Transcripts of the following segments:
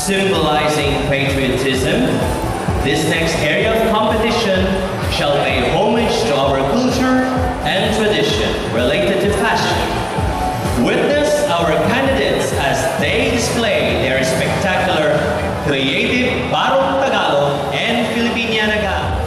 symbolizing patriotism. This next area of competition shall pay homage to our culture and tradition related to fashion. Witness our candidates as they display their spectacular creative Barong Tagalog and Filipiniana gowns.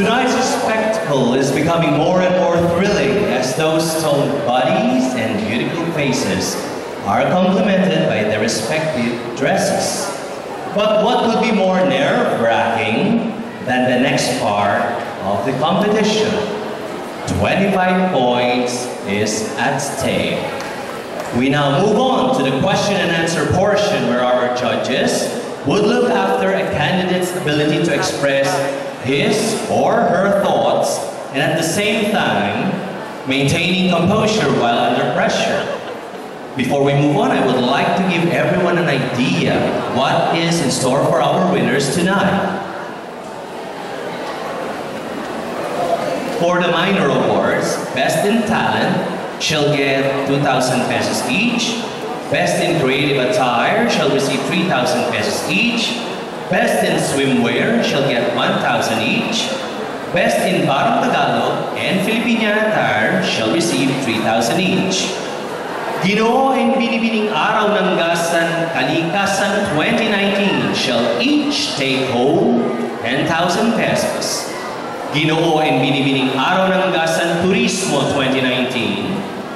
Tonight's spectacle is becoming more and more thrilling as those toned bodies and beautiful faces are complemented by their respective dresses. But what could be more nerve-wracking than the next part of the competition? 25 points is at stake. We now move on to the question and answer portion where our judges would look after a candidate's ability to express his or her thoughts and at the same time maintaining composure while under pressure. Before we move on, I would like to give everyone an idea what is in store for our winners tonight. For the minor awards, Best in Talent shall get 2,000 pesos each. Best in Creative Attire shall receive 3,000 pesos each. Best in Swimwear shall get 1,000 each. Best in Barong Tagalog and Filipiniana Attire shall receive 3,000 each. Ginoo and Binibining Araw ng Gasan Kalikasan 2019 shall each take home 10,000 pesos. Ginoo and Binibining Araw ng Gasan Turismo 2019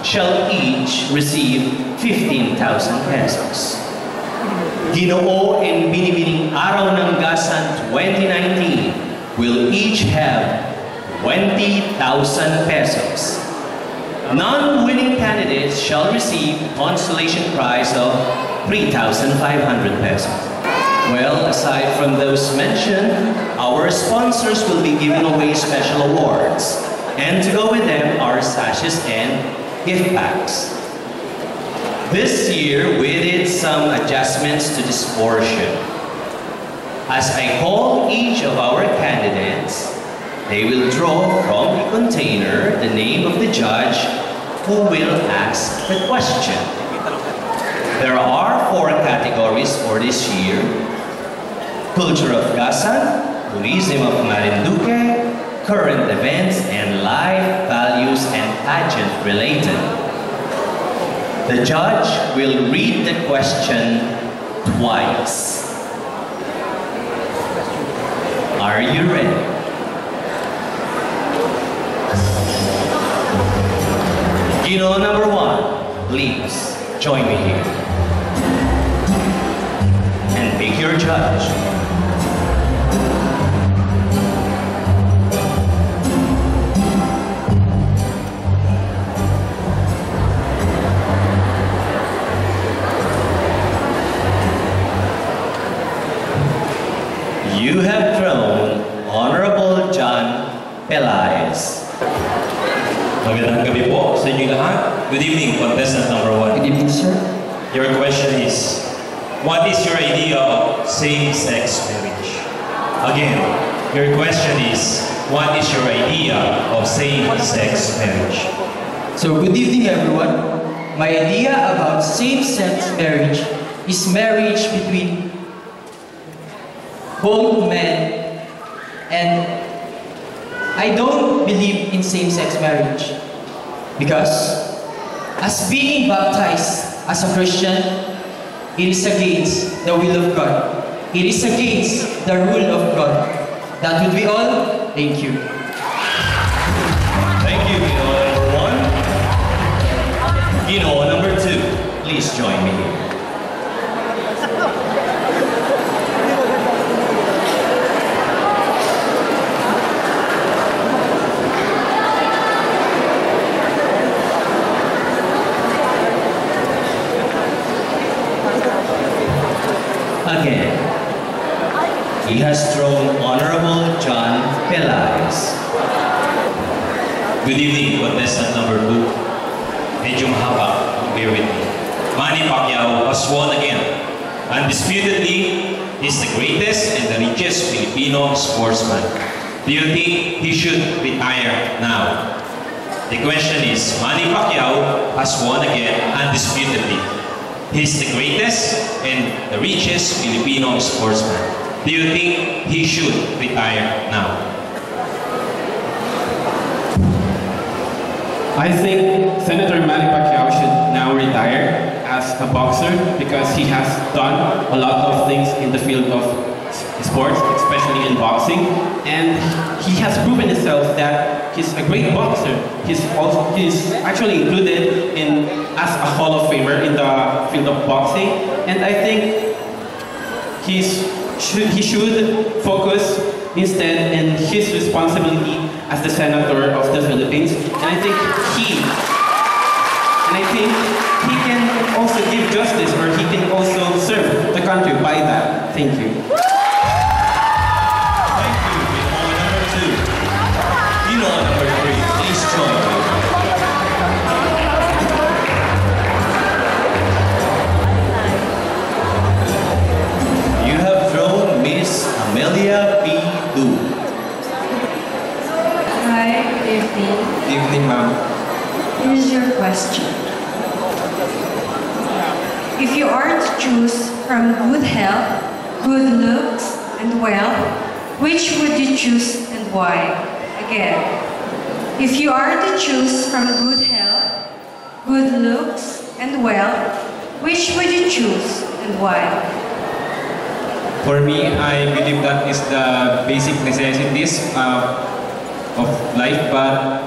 shall each receive 15,000 pesos. Ginoo and Binibining Araw ng Gasan 2019 will each have 20,000 pesos. Non-winning candidates shall receive a consolation prize of 3,500 pesos. Well, aside from those mentioned, our sponsors will be giving away special awards. And to go with them are sashes and gift packs. This year, we did some adjustments to this portion. As I call each of our candidates, they will draw from a container the name of the judge who will ask the question. There are 4 categories for this year: Culture of Gasan, Tourism of Marinduque, Current Events, and Life, Values, and Pageant related. The judge will read the question twice. Are you ready? Ginoo number 1, please join me here. And pick your judge. You have drawn Honorable John Pelaez. Magandang gabi po sa inyong lahat. Good evening, contestant number 1. Good evening, sir. Your question is, what is your idea of same-sex marriage? Again, your question is, what is your idea of same-sex marriage? So, good evening, everyone. My idea about same-sex marriage is marriage between both men, and I don't believe in same-sex marriage because as being baptized as a Christian, it is against the will of God. It is against the rule of God. That would be all. Thank you. Thank you, Ginoo number 1. Ginoo number 2, please join me here. Again, he has drawn Honorable John Pelaez. Good evening, contestant number 2. Medyo mahaba, bear with me. Manny Pacquiao has won again. Undisputedly, he's the greatest and the richest Filipino sportsman. Do you think he should retire now? The question is, Manny Pacquiao has won again undisputedly. He's the greatest and the richest Filipino sportsman. Do you think he should retire now? I think Senator Manny Pacquiao should now retire as a boxer because he has done a lot of things in the field of sports, especially in boxing, and he has proven himself that he's a great boxer. He's actually included as a Hall of Famer in the field of boxing, and I think he should focus instead in his responsibility as the senator of the Philippines, and I think he can also give justice, or he can also serve the country by that. Thank you. Thank you. Binoy number 2. Binoy number 3, please join me. You have thrown Miss Amelia P. Du. Hi, good evening. Good evening, ma'am. Here's your question. If you are to choose from good health, good looks, and wealth, which would you choose and why? Again, if you are to choose from good health, good looks, and wealth, which would you choose and why? For me, I believe that is the basic necessities of life, but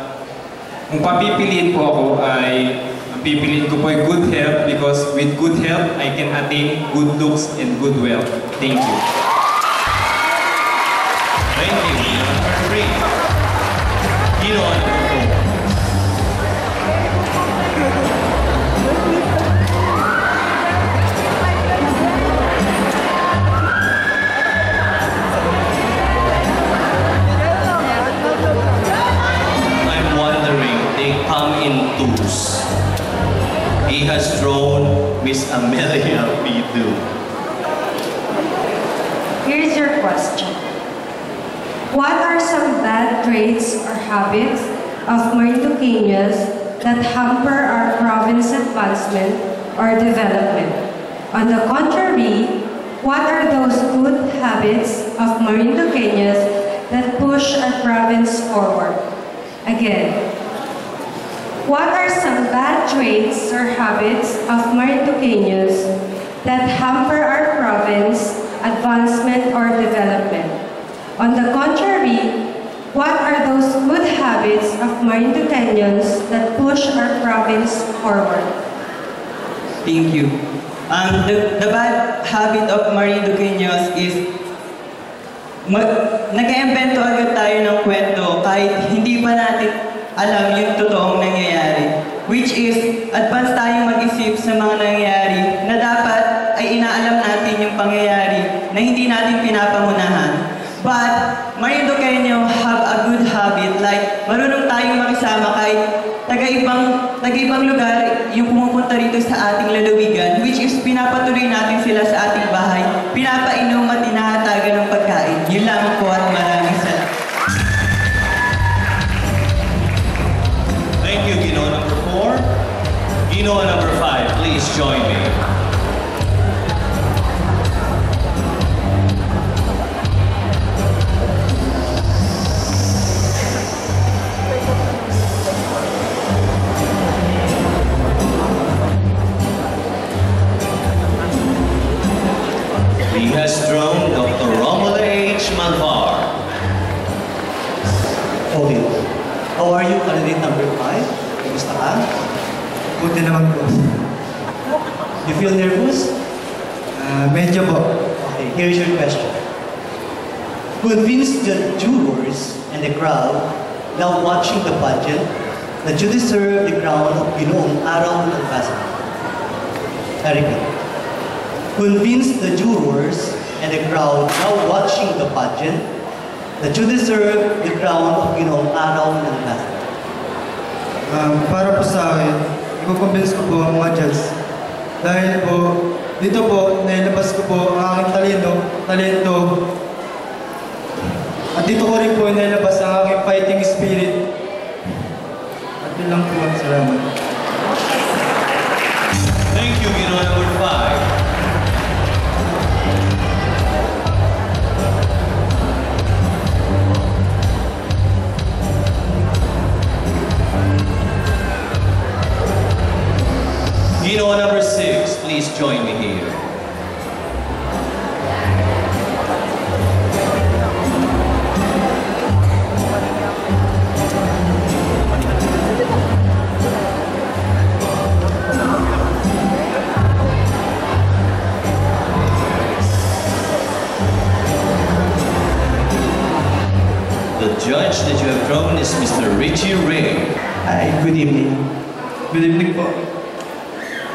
kung papipiliin po ako ay ang pipiliin ko po ay good health, because with good health, I can attain good looks and good wealth. Thank you. Thank you. Number 3. Binoy number 4. I'm wondering, they come in twos. He has thrown Miss Amelia P. Du. Here's your question. What are some bad traits or habits of Marinduqueños that hamper our province advancement or development? On the contrary, what are those good habits of Marinduqueños that push our province forward? Again, what are some bad traits or habits of Marinduqueños that hamper our province advancement or development? On the contrary, what are those good habits of Marinduqueños that push our province forward? Thank you. The bad habit of Marinduqueños is nag-iimbento agad tayo ng kwento kahit hindi pa natin alam yung totoong nangyayari. Which is, advance tayong mag-isip sa mga nangyayari na dapat ay inaalam natin yung pangyayari na hindi natin pinapangunahan. But Marinduqueño have a good habit, like marunong tayong makisama kahit taga-ibang lugar yung pumupunta rito sa ating lalawigan, which is pinapatuloy natin sila sa ating bahay, pinapainom at inahatagan ng pagkain. Yun lamang po at maraming salamat. Thank you, Ginoo number 4. Ginoo number 5, please join me. He has thrown Dr. Romulo H. Malvar. Okay. How are you, candidate number 5? Kamusta ka? Buti naman po. You feel nervous? Medyo po. Okay, here's your question. Convince the jurors and the crowd now watching the pageant that you deserve the crown of Binoong Araw ng Gasan. I repeat. Convince the jurors and the crowd now watching the pageant that you deserve the crown of Binoong Araw ng Gasan. Para po sa akin, i-convince ko po ang mga judge. Dahil po, dito po, nailabas ko po ang aking talento. At dito ko rin po nailabas ang aking fighting spirit. At yun lang po, salamat. Thank you, Ginoo number 5. Ginoo number 6, please join me here. judge that you have drawn is Mr. Richie Ray. Hi, good evening. Good evening po.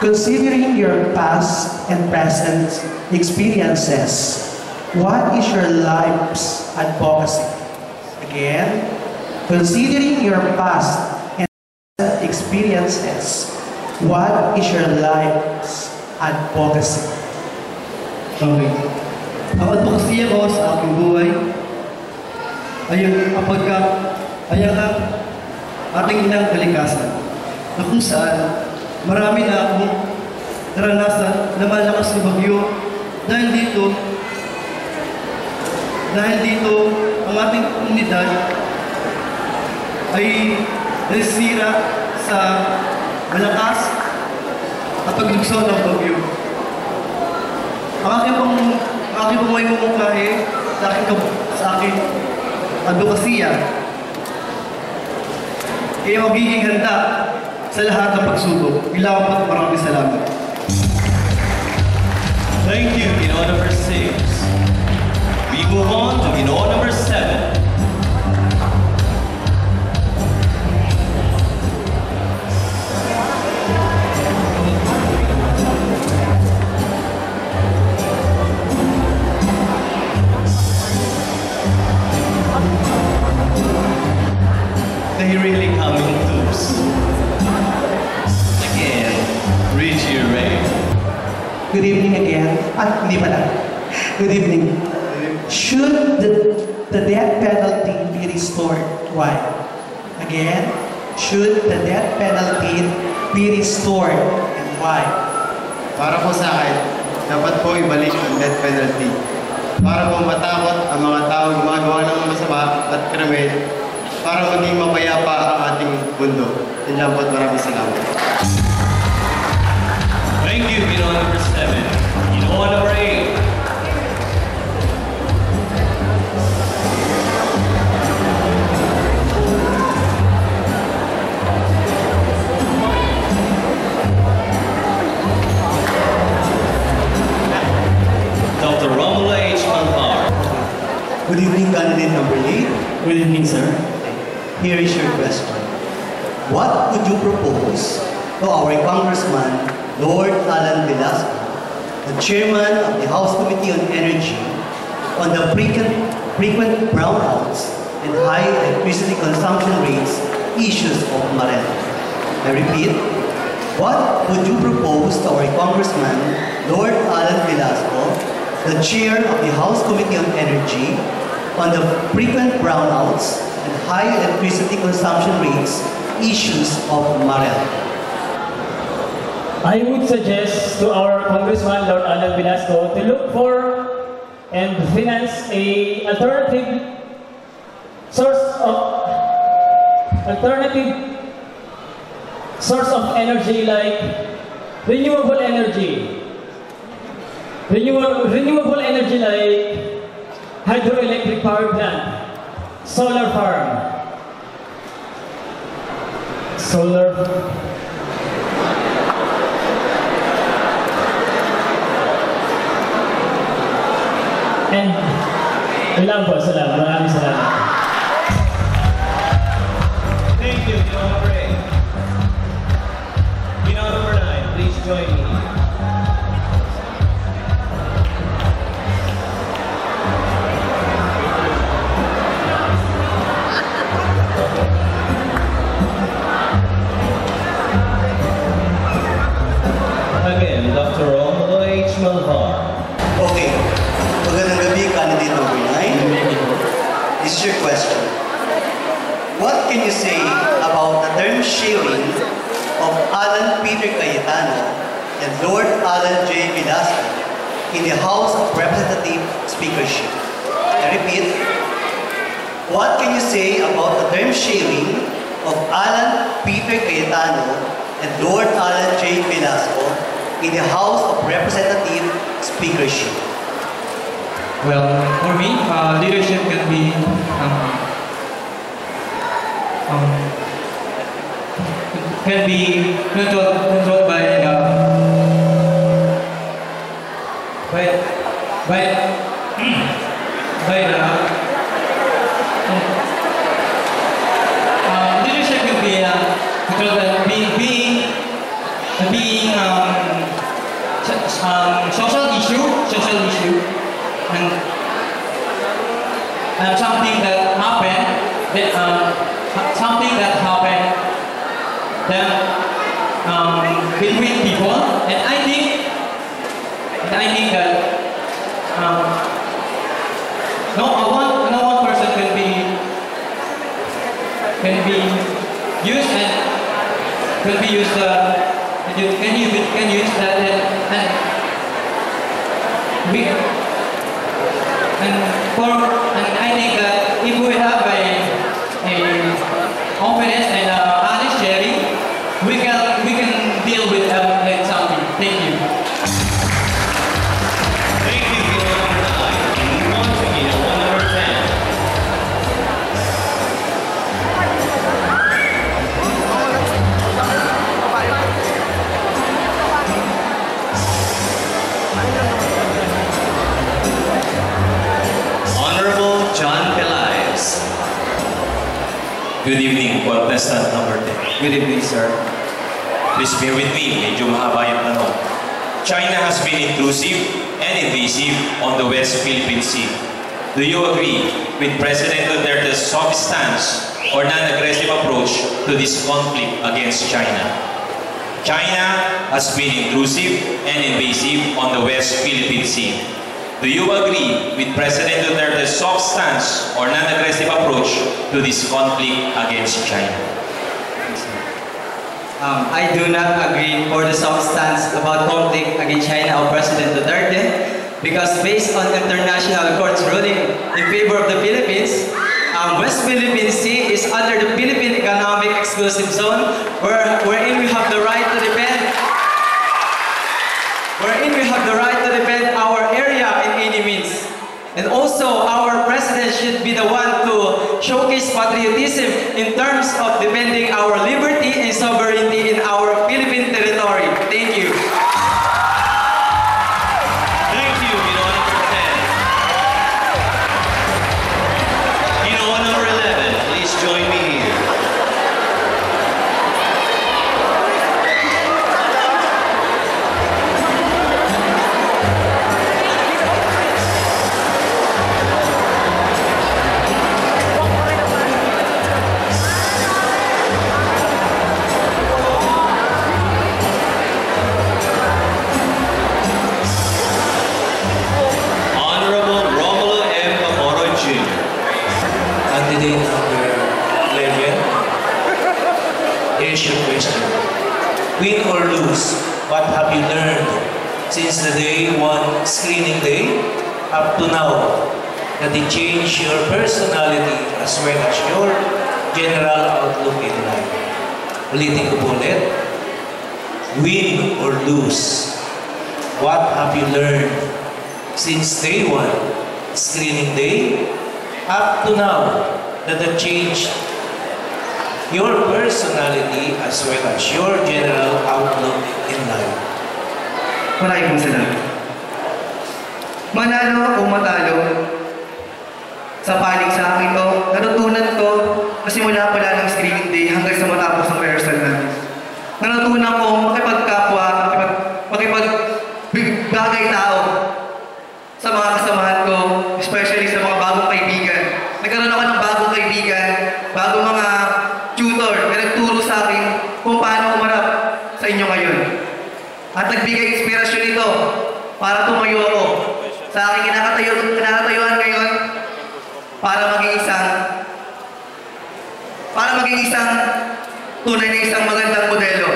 Considering your past and present experiences, what is your life's advocacy? Again, considering your past and present experiences, what is your life's advocacy? Okay. Ang advocacy ko sa aking buhay ay ang ating inang kalikasan na kung saan marami na akong naranasan na malakas na bagyo dahil dito ang ating komunidad ay nasira sa malakas at paglugso ng bagyo. Ang aking may mumungkahi sa aking advokasya ay magiging handa sa lahat ng pagsubok. Ilaw po at maraming salamat. Thank you, Ginoo number 6. We move on to Ginoo number 7. They really come in twos. Again, Richie Ray. Good evening again. Hindi pala. Good evening. Should the death penalty be restored? Why? Again, should the death penalty be restored and why? Para po sa akin, dapat po ibalik ang death penalty. Para po matakot ang mga tao gumagawa ng masama at krimen para maging mapayapa ang ating mundo. Yun lang po at maraming salamat. Thank you, Ginoo number 7. Ginoo number 8. Dr. Romulo H. Malvar. Good evening, candidate number 8. Good evening, sir. Here is your question. What would you propose to our Congressman, Lord Alan Velasco, the chairman of the House Committee on Energy, on the frequent brownouts and high electricity consumption rates issues of Marinduque? I repeat, what would you propose to our Congressman, Lord Alan Velasco, the chair of the House Committee on Energy, on the frequent brownouts and high electricity consumption rates issues of Marinduque? I would suggest to our Congressman Lord Alan Velasco to look for and finance a alternative source of energy like renewable energy. Renewable energy like hydroelectric power plant, solar farm, and ilan po, salamat. Maraming salamat. Thank you, Ginoo number 8. Ginoo number 9, please join me. Again, Dr. Romulo H. Malvar. Okay. Magandang gabi, candidate number 9. This is your question. What can you say about the term sharing of Alan Peter Cayetano and Lord Alan J. Velasco in the House of Representatives speakership? I repeat, what can you say about the term sharing of Alan Peter Cayetano and Lord Alan J. Velasco in the House of Representatives speakership? Well, for me, leadership can be controlled by social issue, and something that happened, between people, and I think that no one person can be used and I think that if we have a confidence and honest sharing, we can deal with something. Thank you. Thank you, Ginoo number 9. We move on to Ginoo number 10. Honorable John Pelaez. Good evening, contestant number 10. Good evening, sir. Please bear with me, medyo mahaba yung tanong. China has been intrusive and invasive on the West Philippine Sea. Do you agree with President Duterte's soft stance or non-aggressive approach to this conflict against China? China has been intrusive and invasive on the West Philippine Sea. Do you agree with President Duterte's soft stance or non-aggressive approach to this conflict against China? I do not agree for the soft stance about conflict against China or President Duterte, because based on international courts ruling in favor of the Philippines, West Philippine Sea is under the Philippine Economic Exclusive Zone, wherein we have the right to defend our area in any means. And also, our president should be the one to showcase patriotism in terms of defending our liberty and sovereignty in our Philippine territory. Thank you. Thank you, Ginoo number 10. Ginoo number 11, please join me here. Here's your question. Win or lose, what have you learned since the day one screening day up to now that it changed your personality as well as your general outlook in life? Ulitin ko po ulit. Win or lose, what have you learned since day one screening day up to now that it changed your personality as well as your general outlook in life? Maraming pong salamat. Manalo o matalo, sa panig sa akin to, natutunan ko na simula pala ng screening day hanggang sa matapos ng rehearsal namin. Natutunan ko makipagkapwa, makipagbagay tao sa mga kasamahan ko, especially sa mga bagong kaibigan. Nagkaroon ako ng bagong kaibigan, bagong mga tutor na nagturo sa akin kung paano umarap sa inyo ngayon. At nagbigay inspirasyon ito para tumayo ako sa aking kinakatayuan ngayon para maging isang tunay na isang magandang modelo.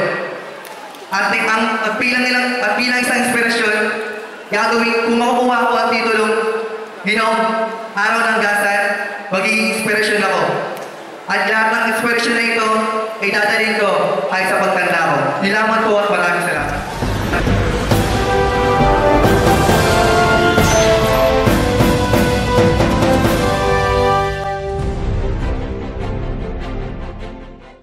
At bilang isang inspirasyon, gagawin kung makukuha ko ang titulong Ginoong Araw ng Gasan, magiging inspirasyon ako. At lahat ng inspirasyon na ito ay dadalhin ko ay sa pagtanda ko. Nilaman po at maraming salamat.